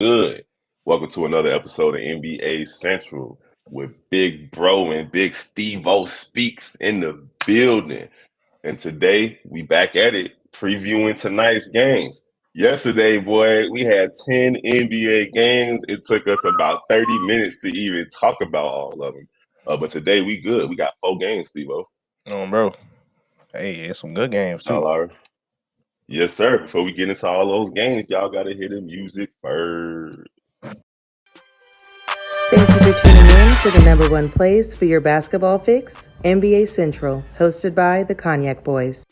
Good. Welcome to another episode of NBA Central with Big Bro and Big Stevo Speaks in the building. And today we back at it, previewing tonight's games. Yesterday, boy, we had 10 NBA games. It took us about 30 minutes to even talk about all of them. But today we good. We got 4 games, Stevo. Bro. Hey, it's some good games Y'all too. are. Yes, sir. Before we get into all those games, y'all got to hear the music first. Thank you for tuning in to the number one place for your basketball fix, NBA Central, hosted by the Cognac Boys.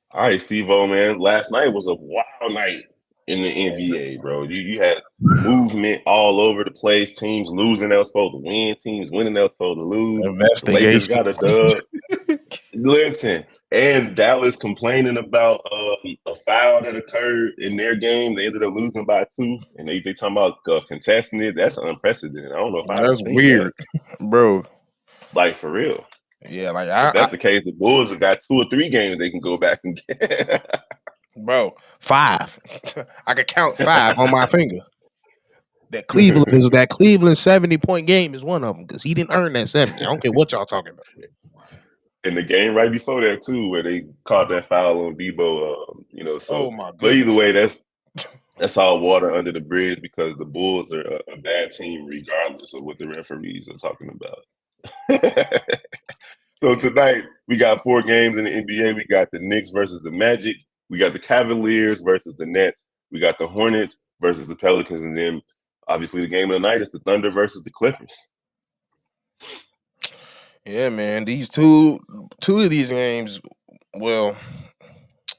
All right, Steve-O, man. Last night was a wild night in the NBA, bro. You had movement all over the place. Teams losing, they were supposed to win. Teams winning, they were supposed to lose. The Lakers Investigation. got a dub. Listen, and Dallas complaining about a foul that occurred in their game. They ended up losing by 2, and they talking about contesting it. That's unprecedented. I don't know if I ever That's seen that. weird, bro. Like, for real. Yeah, like If that's the case, the Bulls have got 2 or 3 games they can go back and get. bro, 5. I could count 5 on my finger. That Cleveland 70-point game is one of them because he didn't earn that 70. I don't care what y'all talking about. In the game right before that too, where they caught that foul on Debo, Oh So, my but either goodness. way, that's all water under the bridge because the Bulls are a bad team regardless of what the referees are talking about. So tonight we got 4 games in the NBA. We got the Knicks versus the Magic. We got the Cavaliers versus the Nets. We got the Hornets versus the Pelicans, and then obviously the game of the night is the Thunder versus the Clippers. Yeah, man. These two of these games, well,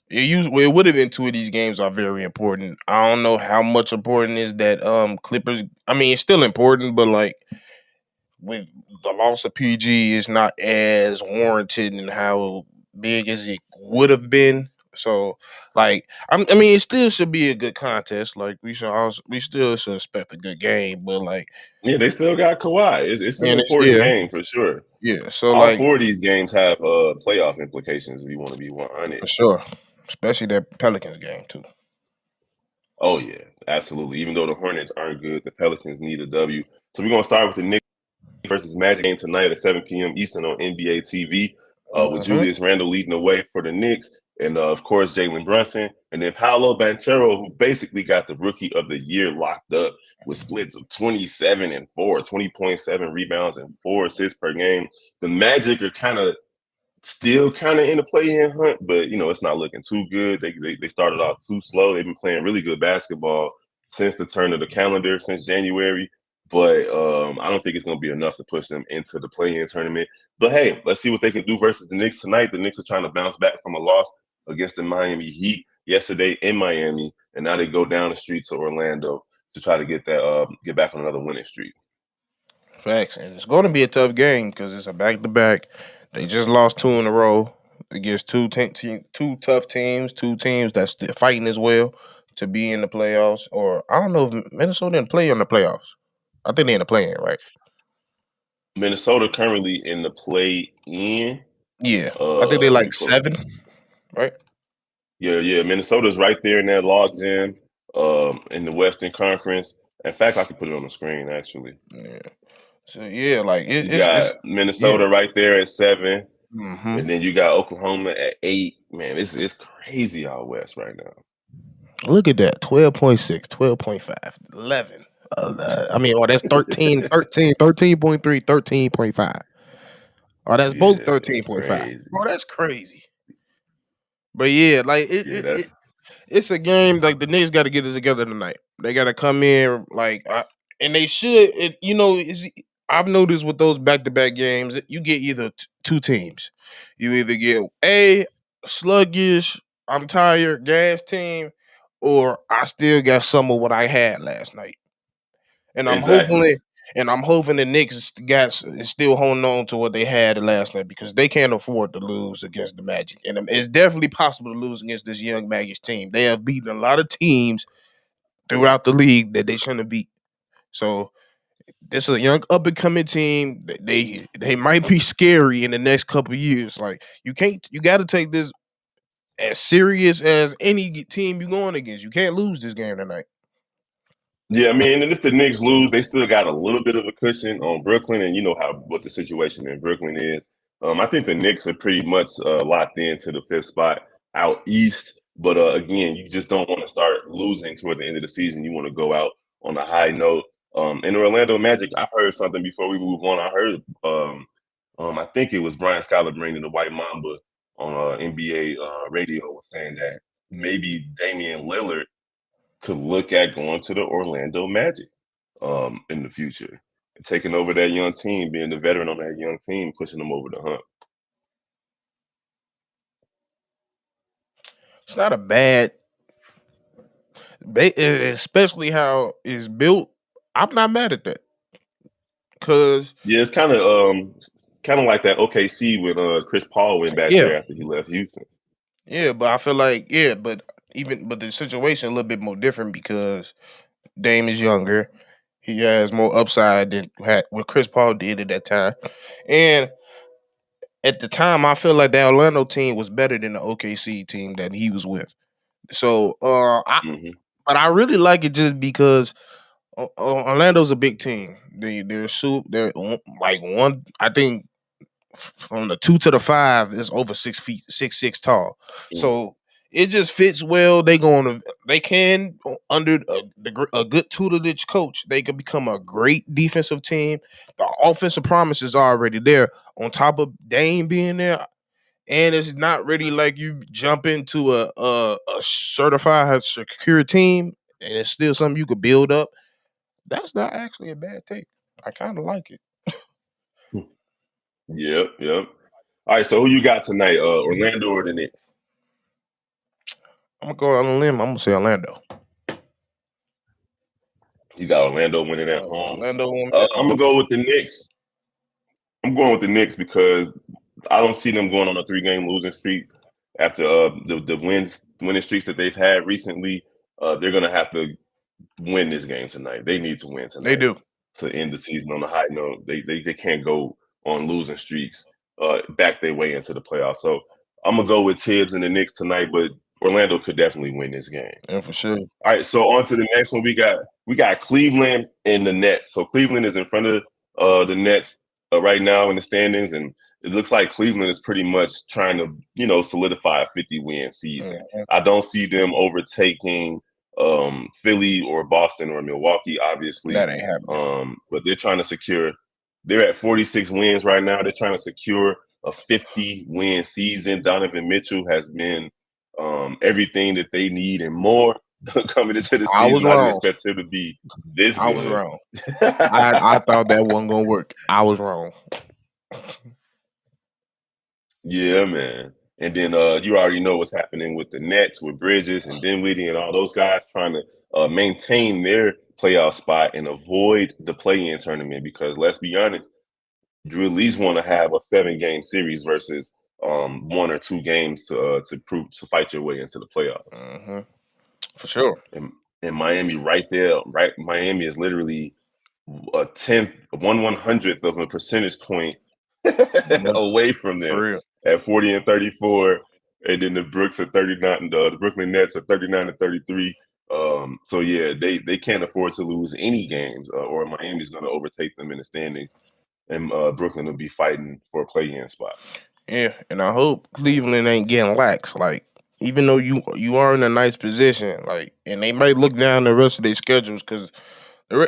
it would have been 2 of these games are very important. I don't know how much important is that Clippers. I mean, it's still important, but like with the loss of PG is not as warranted in how big as it would have been. So, like, I mean, it still should be a good contest. Like, we still should expect a good game. But like, Yeah, they still got Kawhi. It's an man, it's important game for sure. yeah. So All like, 4 of these games have playoff implications if you want to be 100. for sure, especially that Pelicans game too. Oh yeah, absolutely. Even though the Hornets aren't good, the Pelicans need a W. So we're gonna start with the Knicks versus Magic game tonight at 7 p.m. Eastern on NBA TV. With Mm-hmm. Julius Randle leading the way for the Knicks, and of course Jalen Brunson, and then Paolo Banchero, who basically got the Rookie of the Year locked up with splits of 27 and 4, 20.7 rebounds and 4 assists per game. The Magic are still kind of in the play-in hunt, but it's not looking too good. They started off too slow. They've been playing really good basketball since the turn of the calendar, since January. But I don't think it's going to be enough to push them into the play-in tournament. But hey, let's see what they can do versus the Knicks tonight. The Knicks are trying to bounce back from a loss against the Miami Heat yesterday in Miami, and now they go down the street to Orlando to try to get back on another winning streak. Facts, and it's going to be a tough game because it's a back-to-back. They just lost 2 in a row against two tough teams, 2 teams that's still fighting as well to be in the playoffs. Or I don't know if Minnesota didn't play in the playoffs. I think they're in the play-in, right? Minnesota currently in the play-in. Yeah, I think they Let me like pull it 7, up. right? Yeah. Minnesota's right there in that log jam in the Western Conference. In fact, I can put it on the screen actually. Yeah. So yeah, like You it's got yeah. Minnesota right there at 7, Mm-hmm. and then you got Oklahoma at 8. Man, it's crazy out west right now. Look at that 12.6, 12.5, 11. I mean, that's 13.3, 13.5. Oh, that's both Yeah, it's 13.5. crazy. Bro, that's crazy. But yeah, like Yeah, that's it's a game like the Knicks got to get it together tonight. They got to come in and they should. I've noticed with those back-to-back games, you get either 2 teams. You either get a sluggish, I'm tired, gas team, or I still got some of what I had last night. And I'm exactly. hoping the Knicks is still holding on to what they had last night because they can't afford to lose against the Magic. And it's definitely possible to lose against this young Magic team. They have beaten a lot of teams throughout the league that they shouldn't have beat. So this is a young up and coming team. They might be scary in the next couple of years. Like you got to take this as serious as any team you're going against. You can't lose this game tonight. Yeah, I mean, and if the Knicks lose, they still got a little bit of a cushion on Brooklyn, and you know what the situation in Brooklyn is. I think the Knicks are pretty much locked into the fifth spot out east. But again, you just don't want to start losing toward the end of the season. You want to go out on a high note. In the Orlando Magic, I heard something before we move on. I heard, I think it was Brian Scalabrine, the White Mamba, on NBA radio, was saying that maybe Damian Lillard could look at going to the Orlando Magic in the future, taking over that young team, being the veteran on that young team, pushing them over the hump. It's not a bad, especially how it's built. I'm not mad at that because Yeah, it's kind of like that OKC when Chris Paul went back yeah, there after he left Houston. yeah. But I feel like but the situation a little bit more different because Dame is younger. He has more upside than what Chris Paul did at that time, and at the time, I feel like the Orlando team was better than the OKC team that he was with. So, Hmm. but I really like it just because Orlando's a big team. They're like one. I think from the 2 to the 5 is over 6 feet, 6'6" tall. So it just fits well. They can under a good tutelage coach. They can become a great defensive team. The offensive promise is already there. On top of Dame being there, and it's not really like you jump into a certified secure team, and it's still something you could build up. That's not actually a bad take. I kind of like it. Yep, yep. All right, so who you got tonight? Orlando or the Knicks? I'm gonna go on a limb. I'm gonna say Orlando. You got Orlando winning at home. Orlando won at I'm gonna home. go with the Knicks. I'm going with the Knicks because I don't see them going on a 3-game losing streak after the winning streaks that they've had recently. They're gonna have to win this game tonight. They need to win They tonight do. to end the season on a high note. They can't go on losing streaks back their way into the playoffs. So I'm gonna go with Tibbs and the Knicks tonight, but Orlando could definitely win this game. Yeah, for sure. All right, so on to the next one. We got Cleveland and the Nets. So Cleveland is in front of the Nets right now in the standings, and it looks like Cleveland is pretty much trying to solidify a 50-win season. Mhm. I don't see them overtaking Philly or Boston or Milwaukee, obviously. That ain't happening. But they're trying to secure. They're at 46 wins right now. They're trying to secure a 50-win season. Donovan Mitchell has been everything that they need and more coming into the I was season. I didn't wrong. expect him to be this I good. was wrong. I thought that wasn't gonna work. I was wrong. Yeah, man. And then you already know what's happening with the Nets, with Bridges and Dinwiddie and all those guys trying to maintain their playoff spot and avoid the play-in tournament because let's be honest, you at least want to have a 7-game series versus 1 or 2 games to fight your way into the playoffs. Mm-hmm. For sure. And Miami right there, right? Miami is literally a 1/100th of a percentage point away from them For real. at 40 and 34, and then the Brooks are 39. The Brooklyn Nets are 39 and 33. So yeah, they can't afford to lose any games, or Miami's going to overtake them in the standings, and Brooklyn will be fighting for a play-in spot. Yeah, and I hope Cleveland ain't getting lax. Like, even though you are in a nice position, like, and they might look down the rest of their schedules because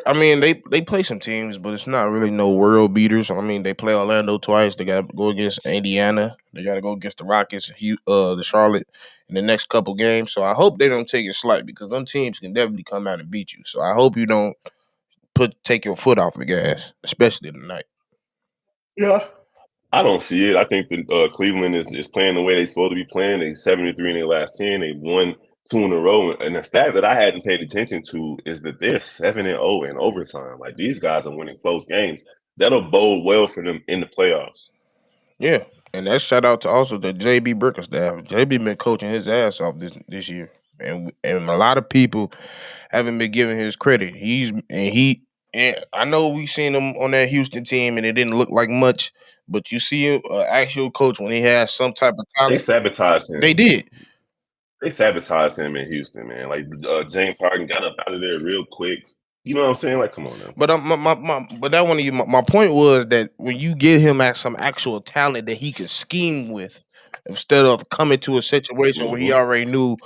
I mean, they play some teams, but it's not really no world beaters. I mean, they play Orlando twice. They got to go against Indiana. They got to go against the Rockets, the Charlotte in the next couple games. So I hope they don't take it slight because them teams can definitely come out and beat you. So I hope you don't take your foot off the gas, especially tonight. Yeah. I don't see it. I think that Cleveland is playing the way they're supposed to be playing. They 73 in their last 10. They won 2 in a row. And the stat that I hadn't paid attention to is that they're 7-0 in overtime. Like these guys are winning close games. That'll bode well for them in the playoffs. Yeah, and that's shout out to also the JB Bricker staff. JB been coaching his ass off this year, and a lot of people haven't been giving his credit. And I know we seen him on that Houston team, and it didn't look like much. But you see an actual coach when he has some type of They talent. sabotaged him. They did. they sabotaged him in Houston, man. Like James Harden got up out of there real quick. You know what I'm saying? Like, come on now. But but that one of you. My point was that when you give him some actual talent that he could scheme with, instead of coming to a situation where he already knew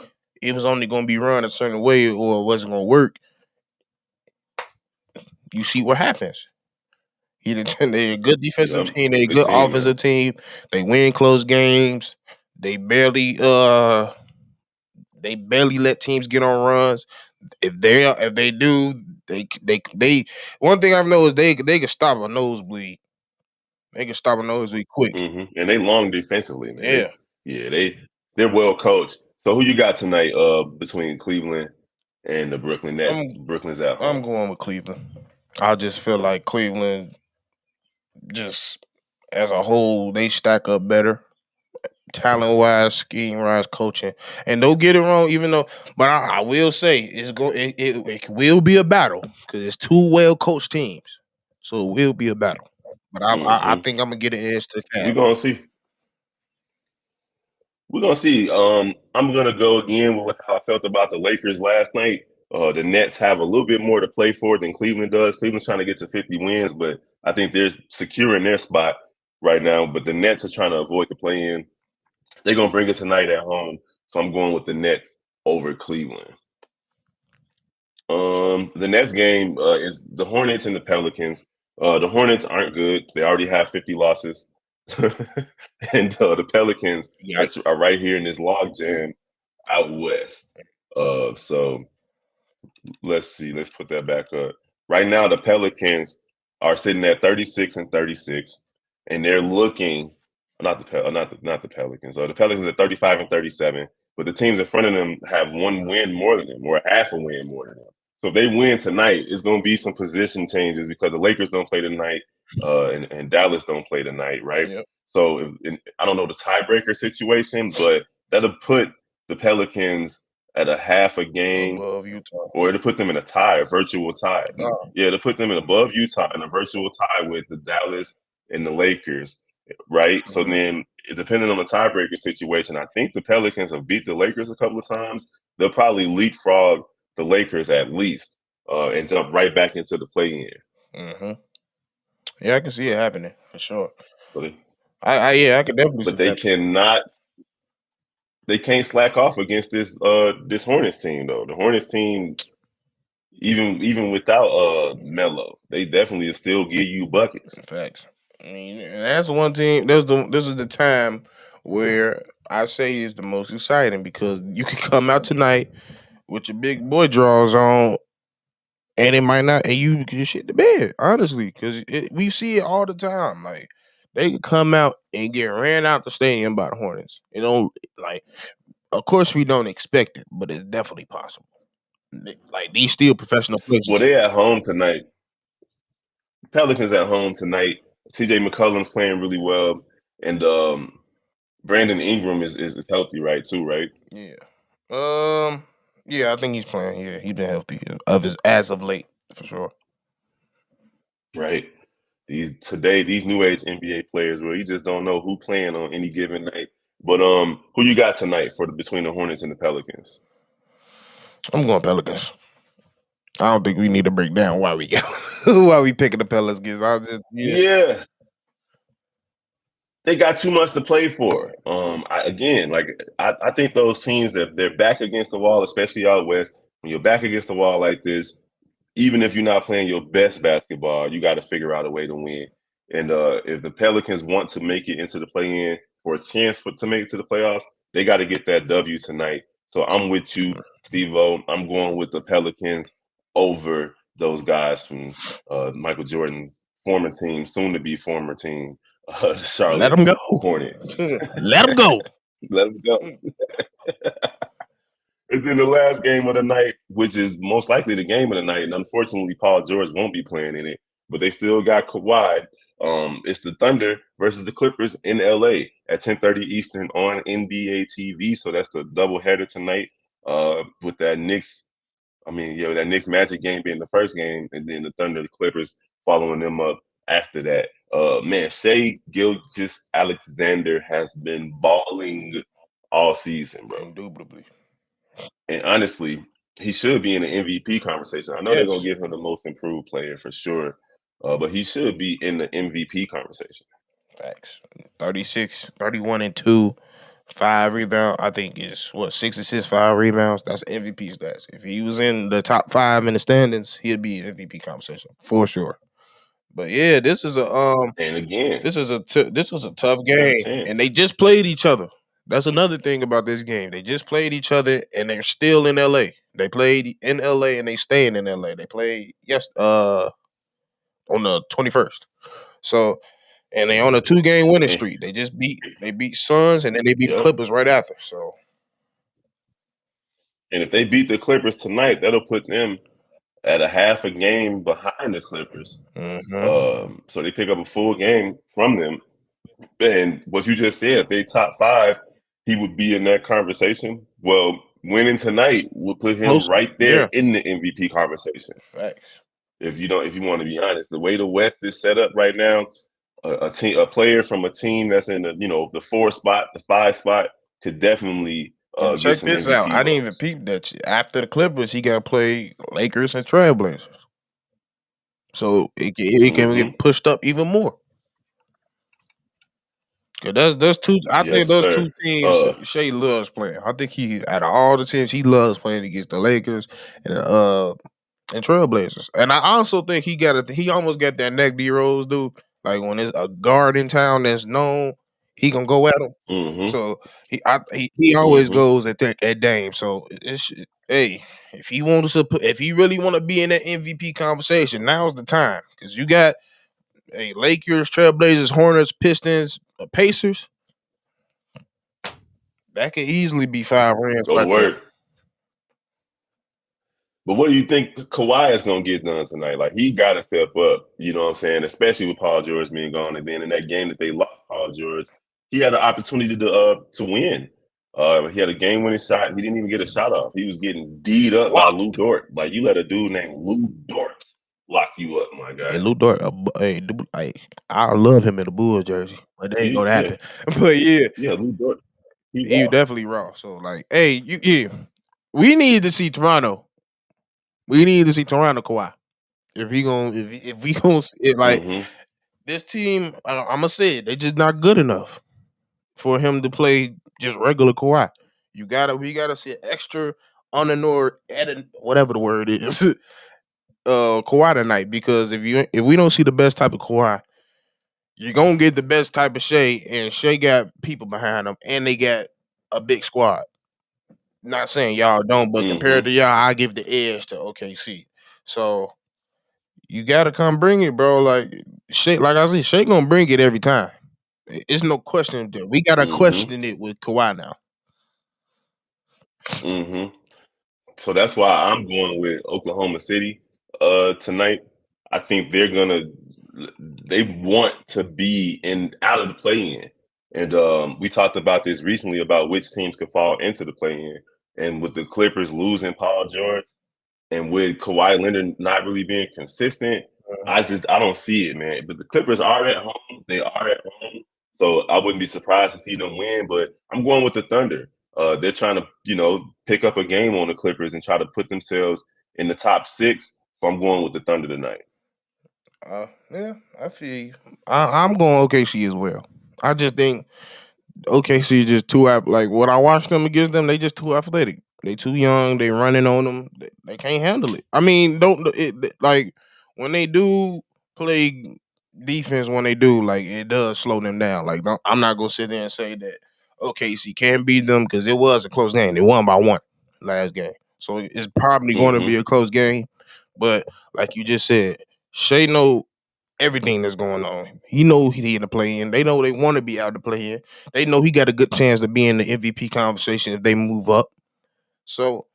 it was only going to be run a certain way or it wasn't going to work, you see what happens. They're a good defensive team. They're a good offensive team. They win close games. They barely let teams get on runs. If they do, they one thing I've known is they can stop a nosebleed. They can stop a nosebleed quick. And they long defensively, man. Yeah. They're well coached. So who you got tonight between Cleveland and the Brooklyn Nets? Brooklyn's at home. I'm going with Cleveland. I just feel like Cleveland, just as a whole, they stack up better. Talent wise, scheme wise, coaching, and don't get it wrong. Even though, but I will say it will be a battle because it's two well coached teams, so it will be a battle. But I think I'm gonna get an edge to Cavs. We're gonna see. I'm gonna go again with how I felt about the Lakers last night. The Nets have a little bit more to play for than Cleveland does. Cleveland's trying to get to 50 wins, but I think they're secure in their spot right now. But the Nets are trying to avoid the play-in. They're gonna bring it tonight at home, so I'm going with the Nets over Cleveland. The next game is the Hornets and the Pelicans. The Hornets aren't good. They already have 50 losses. And the Pelicans are right here in this log jam out west. So let's see. Let's put that back up. Right now, the Pelicans are sitting at 36-36, and they're looking not the Pelicans. The Pelicans are 35-37, but the teams in front of them have one win more than them, or half a win more than them. So if they win tonight, it's going to be some position changes because the Lakers don't play tonight, and Dallas don't play tonight, right? Yep. So I don't know the tiebreaker situation, but that'll put the Pelicans at a half a game above Utah, or to put them in a virtual tie. Yeah, to put them in above Utah in a virtual tie with the Dallas and the Lakers, right? So then, depending on the tiebreaker situation, I think the Pelicans have beat the Lakers a couple of times. They'll probably leapfrog the Lakers at least and jump right back into the play-in. Yeah, I can see it happening for sure. So I could definitely. But they cannot. They can't slack off against this Hornets team though. The Hornets team, even without Melo, they definitely still give you buckets. Facts. I mean, and that's one team. This is the time where I say is the most exciting because you can come out tonight with your big boy draws on, and it might not, and you can shit the bed, honestly, because we see it all the time. Like they could come out and get ran out the stadium by the Hornets. You know, like of course we don't expect it, but it's definitely possible. Like these still professional players. Well, they at home tonight. Pelicans at home tonight. CJ McCollum's playing really well, and Brandon Ingram is healthy, right? Too, right? Yeah. Yeah, I think he's playing. Yeah, he's been healthy as of late for sure. Right. These new age NBA players, where you just don't know who playing on any given night. But who you got tonight between the Hornets and the Pelicans? I'm going Pelicans. I don't think we need to break down why we picking the Pelicans. Yeah. They got too much to play for. I think those teams that they're back against the wall, especially out west. When you're back against the wall like this, even if you're not playing your best basketball, you got to figure out a way to win. And if the Pelicans want to make it into the play-in for a chance to make it to the playoffs, they got to get that W tonight. So I'm with you, Stevo. I'm going with the Pelicans over those guys from Michael Jordan's former team, soon-to-be former team, the Charlotte Let them go. Hornets. Let them go. Let them go. And then the last game of the night, which is most likely the game of the night, and unfortunately Paul George won't be playing in it, but they still got Kawhi. It's the Thunder versus the Clippers in LA at 10:30 Eastern on NBA TV. So that's the doubleheader tonight with that Knicks. That Knicks Magic game being the first game, and then the Thunder, the Clippers following them up after that. Shai Gilgeous-Alexander has been balling all season, bro. Indubitably. And honestly, he should be in the MVP conversation. I know they're gonna Yes. give him the most improved player for sure, but he should be in the MVP conversation. Facts. 36, 31 and 2, 5 rebound. I think is what 6 assists, 5 rebounds. That's MVP stats. If he was in the top 5 in the standings, he'd be MVP conversation for sure. But yeah, And again, this was a tough got a game, and they chance. just played each other. That's another thing about this game. They just played each other, and they're still in LA. They played in LA, and they staying in LA. They played on the 21st. So and they on a 2-game winning And, streak. They beat Suns, and then they beat the yep. Clippers right after. So And if they beat the Clippers tonight, that'll put them at a half a game behind the Clippers. So they pick up a full game from them. And what you just said, if they top 5, he would be in that conversation. Well, winning tonight would put him closer, right there yeah, in the MVP conversation. facts. If you want to be honest, the way the West is set up right now, a player from a team that's in the 4 spot, the 5 spot, could definitely And get check some this out. MVP I didn't even votes. peep that after the Clippers, he got to play Lakers and Trailblazers. So it can Mm-hmm. get pushed up even more. 'Cause that's two. I think Yes, those sir. two teams Shea loves playing. I think he out of all the teams he loves playing against the Lakers and Trailblazers. And I also think he almost got that neck D Rose dude. Like when there's a guard in town that's known, he gonna go at him. Mm-hmm. So he always Mm-hmm. goes at Dame. So hey, if he really want to be in that MVP conversation, now's the time because you got Lakers, Trailblazers, Hornets, Pistons, Pacers. That could easily be 5 rings Go to right there. work. But what do you think Kawhi is going to get done tonight? Like, he got to step up, you know what I'm saying? Especially with Paul George being gone. And then in that game that they lost Paul George, he had an opportunity to win. He had a game-winning shot. He didn't even get a shot off. He was getting D'd up by Lou Locked. Dort. Like, you let a dude named Lou Dort lock you up, my guy. And Lou Dort, I love him in the Bulls jersey, but that ain't gonna Yeah, happen. But yeah, yeah, Lou Dort. He he raw. definitely raw. So we need to see Toronto. We need to see Toronto Kawhi. If we gonna Mm-hmm. this team, I'm gonna say it, they just not good enough for him to play just regular Kawhi. We gotta see an extra unannoyed, whatever the word is, Kawhi tonight. Because if we don't see the best type of Kawhi, you're gonna get the best type of Shea, and Shea got people behind him, and they got a big squad. Not saying y'all don't, but compared Mm-hmm. to y'all, I give the edge to OKC. So you gotta come bring it, bro. Like Shea, like I said, Shea gonna bring it every time. It's no question that we gotta Mm-hmm. question it with Kawhi now. Mm-hmm. So that's why I'm going with Oklahoma City tonight. I think they want to be out of the play-in. And we talked about this recently about which teams could fall into the play-in. And with the Clippers losing Paul George and with Kawhi Leonard not really being consistent, I don't see it, man. But the Clippers are at home. They are at home. So I wouldn't be surprised to see them win, but I'm going with the Thunder. They're trying to, pick up a game on the Clippers and try to put themselves in the top 6. So I'm going with the Thunder tonight. Yeah, I feel you. I'm going OKC as well. I just think OKC is just too like when I watch them against them, they just too athletic. They too young. They running on them. They can't handle it. I mean, don't like when they do play defense. When they do, like it does slow them down. Like I'm not gonna sit there and say that OKC can beat them because it was a close game. They won by 1 last game, so it's probably going to be Mm-hmm. a close game. But like you just said, Shea know everything that's going on. He know he in the play in. They know they want to be out to play in. They know he got a good chance to be in the MVP conversation if they move up. So,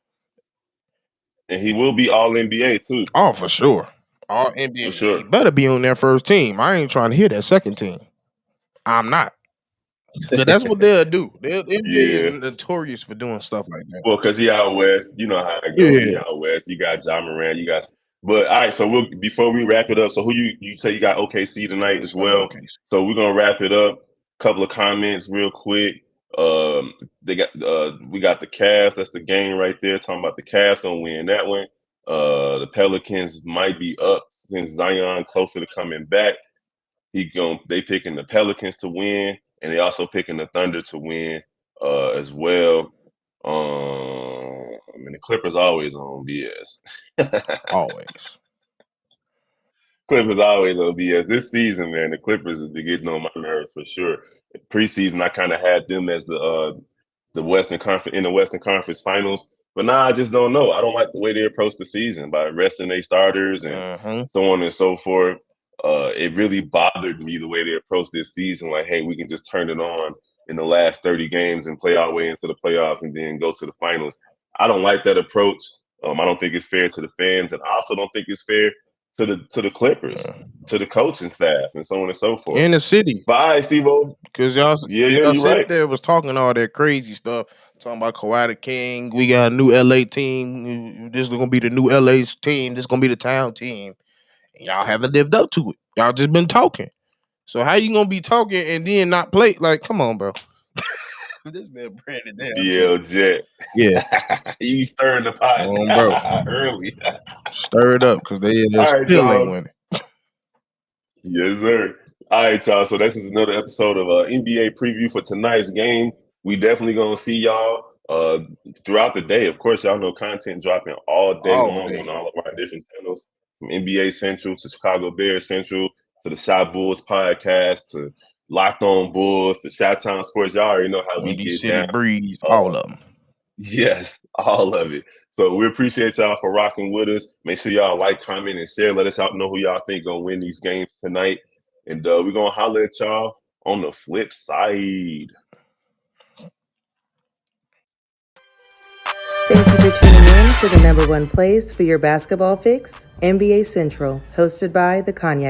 And he will be all NBA too. oh, for sure. All For NBA. He sure. better be on their first team. I ain't trying to hear that second team. I'm not. Because that's what they'll do. The NBA is Yeah. notorious for doing stuff like that. Well, because he out west, you know how it goes. He Yeah. out west. You got John Moran. You got. But all right, so before we wrap it up. So who you say you got OKC tonight as I got well. OKC. So we're gonna wrap it up. Couple of comments real quick. They got we got the Cavs. That's the game right there. Talking about the Cavs gonna win that one. The Pelicans might be up since Zion closer to coming back. They picking the Pelicans to win, and they also picking the Thunder to win as well. I mean the Clippers always on BS. Always. Clippers always on BS. This season, man, the Clippers have been getting on my nerves for sure. Preseason, I kind of had them as the Western Conference in the Western Conference Finals, but now I just don't know. I don't like the way they approach the season by resting their starters and so on and so forth. It really bothered me the way they approached this season. Like, hey, we can just turn it on in the last 30 games and play our way into the playoffs and then go to the finals. I don't like that approach. I don't think it's fair to the fans, and I also don't think it's fair to the Clippers, to the coaching staff, and so on and so forth. In the city. Bye, Steve-O. Because y'all you're sit right. there was talking all that crazy stuff, talking about Kawhi the King. We got a new LA team. This is gonna be the new LA team. This is gonna be the town team. And y'all haven't lived up to it. Y'all just been talking. So how you gonna be talking and then not play? Like, come on, bro. This man Brandon down. BL Jet. Yeah. You stirring the pot early. Stir it up because they still ain't winning. Yes, sir. All right, y'all. So this is another episode of NBA preview for tonight's game. We definitely gonna see y'all throughout the day. Of course, y'all know content dropping all day long on all of our different channels, from NBA Central to Chicago Bears Central to the Shot Bulls podcast to Locked On Bulls to Shot Town Sports. Y'all already know how we get City down. Breeze, all of them. Yes, all of it. So we appreciate y'all for rocking with us. Make sure y'all like, comment, and share. Let us out know who y'all think gonna win these games tonight. And we're gonna holler at y'all on the flip side. Thank you for tuning in to the #1 place for your basketball fix, NBA Central, hosted by the Cognac